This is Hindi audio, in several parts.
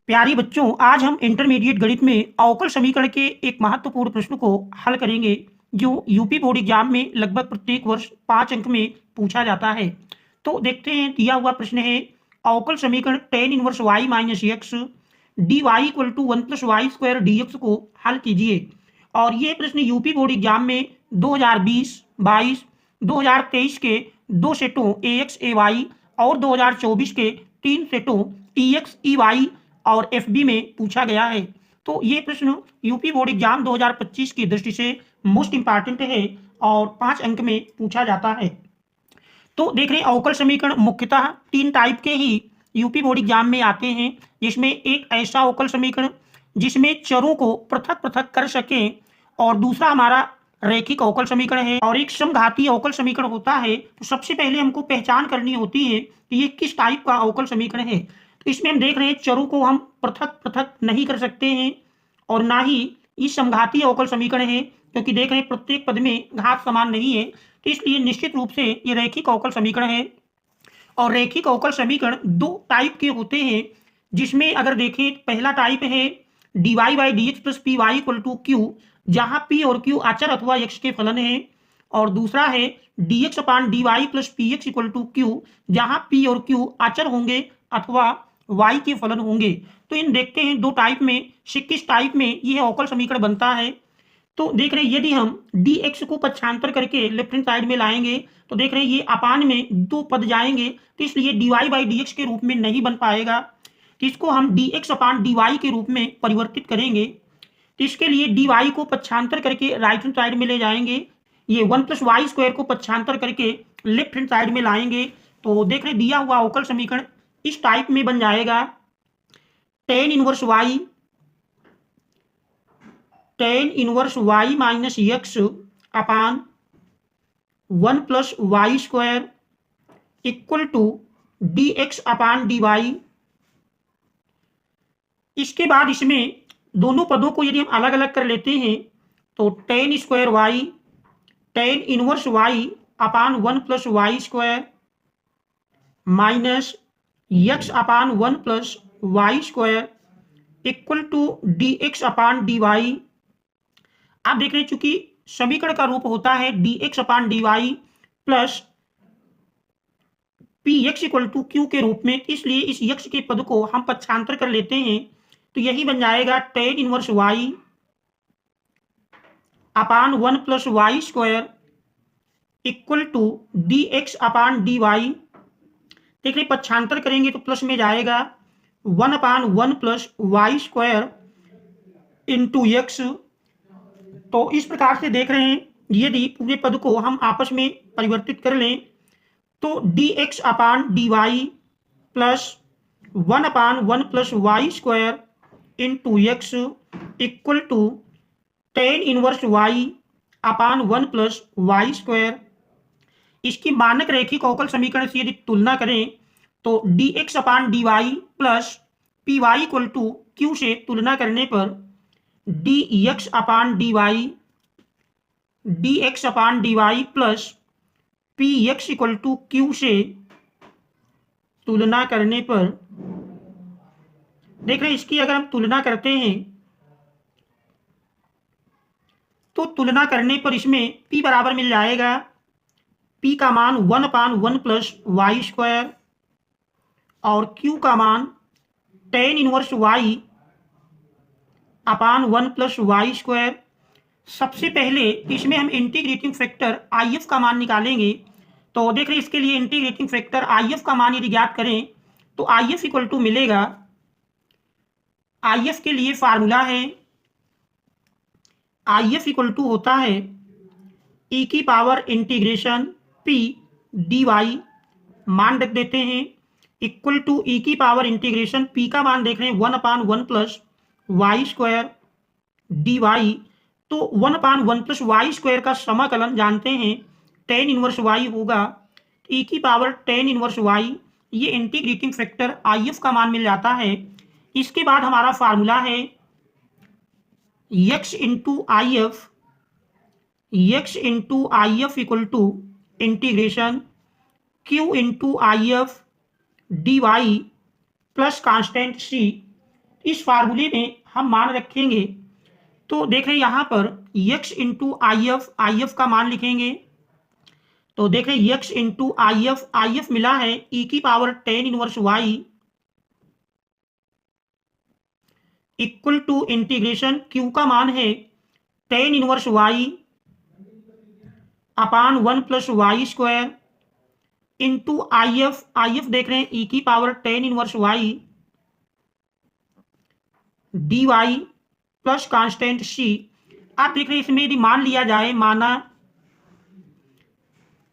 प्यारे बच्चों, आज हम इंटरमीडिएट गणित में अवकल समीकरण के एक महत्वपूर्ण प्रश्न को हल करेंगे जो यूपी बोर्ड एग्जाम में लगभग प्रत्येक वर्ष 5 अंक में पूछा जाता है। तो देखते हैं, दिया हुआ प्रश्न है अवकल समीकरण tan inverse y minus x d y equal to one plus y square d x को हल कीजिए। और ये प्रश्न यूपी बोर्ड एग्जाम में 2020, 22, 2023 के 2 सेटों ए एक्स ए वाई और 2024 के 3 सेटों ई एक्स ई वाई और एफबी में पूछा गया है। तो ये प्रश्न यूपी बोर्ड एग्जाम 2025 की दृष्टि से मोस्ट इंपॉर्टेंट है और 5 अंक में पूछा जाता है। तो देख रहे हैं, अवकल समीकरण मुख्यतः 3 टाइप के ही यूपी बोर्ड एग्जाम में आते हैं, जिसमें एक ऐसा अवकल समीकरण जिसमें चरों को पृथक पृथक कर सकें, और दूसरा हमारा रैखिक अवकल समीकरण है, और एक समघातीय अवकल समीकरण होता है। तो सबसे पहले हमको पहचान करनी होती है कि ये किस टाइप का अवकल समीकरण है। तो इसमें हम देख रहे हैं चरों को हम पृथक पृथक नहीं कर सकते हैं, और ना ही ये समघातीय अवकल समीकरण है, क्योंकि देख रहे हैं प्रत्येक पद में घात समान नहीं है। तो इसलिए निश्चित रूप से ये रैखिक अवकल समीकरण है। और रैखिक अवकल समीकरण 2 टाइप के होते हैं, जिसमें अगर देखें पहला टाइप है dy by d x plus p y equal to q, जहाँ p और q अचर अथवा x के फलन है। और दूसरा है dx upon d y plus p x equal to q, जहाँ p और q अचर होंगे अथवा y के फलन होंगे। तो इन देखते हैं 2 टाइप में से किस टाइप में यह अवकल समीकरण बनता है। तो देख रहे हैं, यदि हम dx को पक्षांतर करके लेफ्ट हैंड साइड में लाएंगे तो देख रहे हैं ये अपान में 2 पद जाएंगे, तो इसलिए dy बाई डी एक्स के रूप में नहीं बन पाएगा। तो इसको हम dx अपान dy के रूप में परिवर्तित करेंगे। तो इसके लिए dy को पक्षांतर करके राइट हैंड साइड में ले जाएंगे, ये 1 प्लस वाई स्क्वायर को पक्षांतर करके लेफ्ट हैंड साइड में लाएंगे। तो देख रहे दिया हुआ अवकल समीकरण इस टाइप में बन जाएगा tan inverse y minus x upon 1 plus y square equal to d x upon d y. इसके बाद इसमें दोनों पदों को यदि हम अलग अलग कर लेते हैं तो tan square y tan inverse y upon 1 plus y square minus x upon 1 plus y square equal to d x upon d y. आप देख रहे हैं, चूंकि समीकरण का रूप होता है d x upon d y plus p x equal to q के रूप में, इसलिए इस यक्ष के पद को हम पक्षांतर कर लेते हैं। तो यही बन जाएगा tan inverse y upon 1 plus y square equal to d x upon d y. देख रहे पक्षांतर करेंगे तो प्लस में जाएगा 1 upon 1 plus y square into x. तो इस प्रकार से देख रहे हैं, यदि पूरे पद को हम आपस में परिवर्तित कर लें तो d x upon d y plus 1 upon 1 plus y square into x equal to tan inverse y upon 1 plus y square. इसकी मानक रैखिक अवकल समीकरण से यदि तुलना करें तो d x upon d y plus p y equal to q से तुलना करने पर d x upon d y plus p x equal to q से तुलना करने पर देख रहे हैं, इसकी अगर हम तुलना करते हैं तो तुलना करने पर इसमें p बराबर मिल जाएगा, p का मान 1 अपान 1 प्लस वाई स्क्वायर और q का मान tan inverse y upon 1 plus y square. सबसे पहले इसमें हम इंटीग्रेटिंग फैक्टर IF का मान निकालेंगे। तो देख रहे हैं, इसके लिए इंटीग्रेटिंग फैक्टर IF का मान यदि ज्ञात करें तो IF इक्वल टू मिलेगा, IF के लिए फार्मूला है IF इक्वल टू होता है e की पावर इंटीग्रेशन p dy, मान रख देते हैं इक्वल टू e की पावर इंटीग्रेशन p का मान देख रहे हैं 1 upon 1 plus y square d y. तो 1 अपान 1 प्लस वाई स्क्वायर का समाकलन जानते हैं tan इनवर्स y होगा, e की पावर tan इनवर्स y, ये इंटीग्रेटिंग फैक्टर IF का मान मिल जाता है। इसके बाद हमारा फार्मूला है x into I F equal to integration q into I F d y plus constant c। इस फार्मूले में हम मान रखेंगे, तो देख रहे हैं यहाँ पर x इंटू आई एफ का मान लिखेंगे। तो देख रहे हैं x इंटू आई एफ मिला है e की power tan inverse y equal to integration q का मान है tan inverse y upon 1 plus y square into I F देख रहे हैं e की power tan inverse y d y plus constant c। आप देख रहे हैं इसमें यदि मान लिया जाए, माना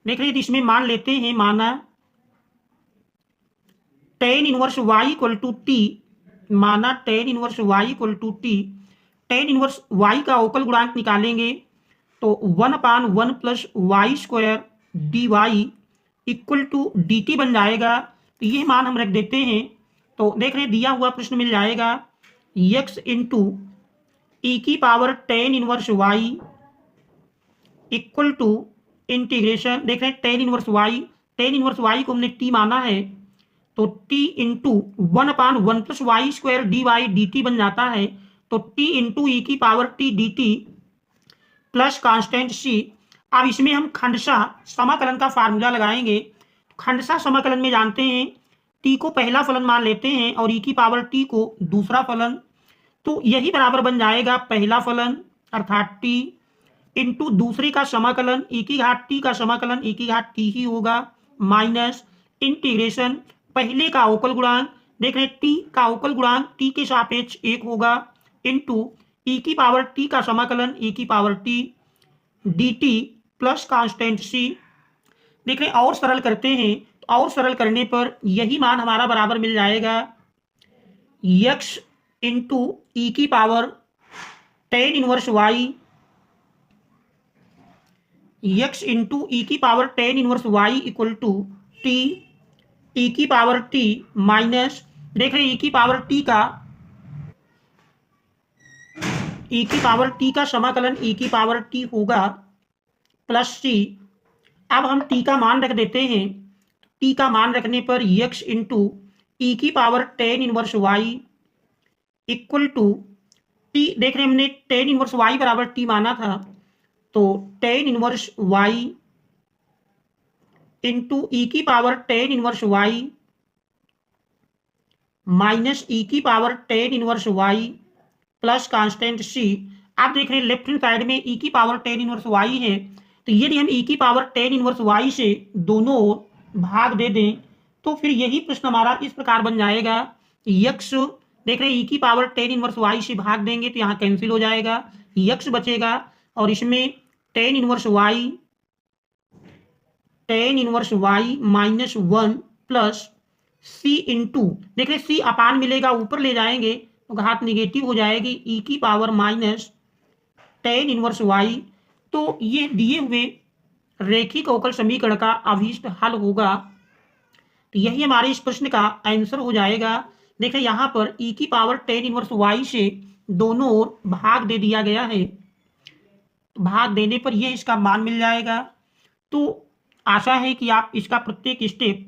देख रहे हैं इसमें मान लेते हैं, माना tan inverse y equal to t, माना tan inverse y equal to t. Tan inverse y का अवकल गुणांक निकालेंगे तो 1/1 plus y square d y equal to d t बन जाएगा। तो ये मान हम रख देते हैं। तो देख रहे हैं दिया हुआ प्रश्न मिल जाएगा x इंटू ई की power tan inverse y equal to integration, देख रहे हैं टेन इनवर्स वाई को हमने t माना है, तो t into 1/1 plus y square d y d t बन जाता है। तो t इंटू ई की power t d t plus constant c। अब इसमें हम खंडशः समाकलन का फार्मूला लगाएंगे। खंडशः समाकलन में जानते हैं t को पहला फलन मान लेते हैं और e की पावर t को दूसरा फलन, तो यही बराबर बन जाएगा पहला फलन अर्थात t इंटू दूसरे का समाकलन e की घात t का समाकलन e की घात t ही होगा, माइनस इंटीग्रेशन पहले का अवकल गुणांक, देख रहे t का अवकल गुणांक t के सापेक्ष 1 होगा, इंटू e की पावर t का समाकलन e की power t d t plus constant c। देख रहे और सरल करते हैं, तो और सरल करने पर यही मान हमारा बराबर मिल जाएगा x इंटू ई की power tan inverse y, x into e की power tan inverse y equal to t e की पावर t माइनस, देख रहे e की पावर t का समाकलन e की पावर t होगा प्लस c। अब हम t का मान रख देते हैं। t का मान रखने पर x इंटू ई की power tan inverse y equal to t, देख रहे हमने टेन इनवर्स वाई बराबर t माना था, तो tan inverse y into e की power tan inverse y minus e की power tan inverse y plus constant c। आप देख रहे हैं लेफ्ट हैंड साइड में e की पावर टेन इनवर्स वाई है, तो यदि हम e की पावर टेन इनवर्स वाई से दोनों ओर भाग दे दें तो फिर यही प्रश्न हमारा इस प्रकार बन जाएगा। x, देख रहे हैं e की पावर टेन इनवर्स वाई से भाग देंगे तो यहाँ कैंसिल हो जाएगा, x बचेगा और इसमें tan inverse y minus 1 plus c into, देख रहे c अपान मिलेगा ऊपर ले जाएंगे तो घात निगेटिव हो जाएगी, e की power minus tan inverse y. तो ये दिए हुए रेखिक अवकल समीकरण का अभीष्ट हल होगा। तो यही हमारे इस प्रश्न का आंसर हो जाएगा। देखिए यहाँ पर e की पावर टेन इनवर्स वाई से दोनों ओर भाग दे दिया गया है, भाग देने पर यह इसका मान मिल जाएगा। तो आशा है कि आप इसका प्रत्येक स्टेप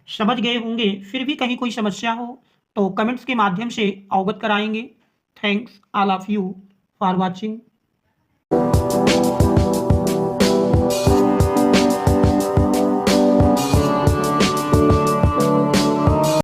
समझ गए होंगे। फिर भी कहीं कोई समस्या हो तो कमेंट्स के माध्यम से अवगत कराएंगे। Thanks all of you for watching.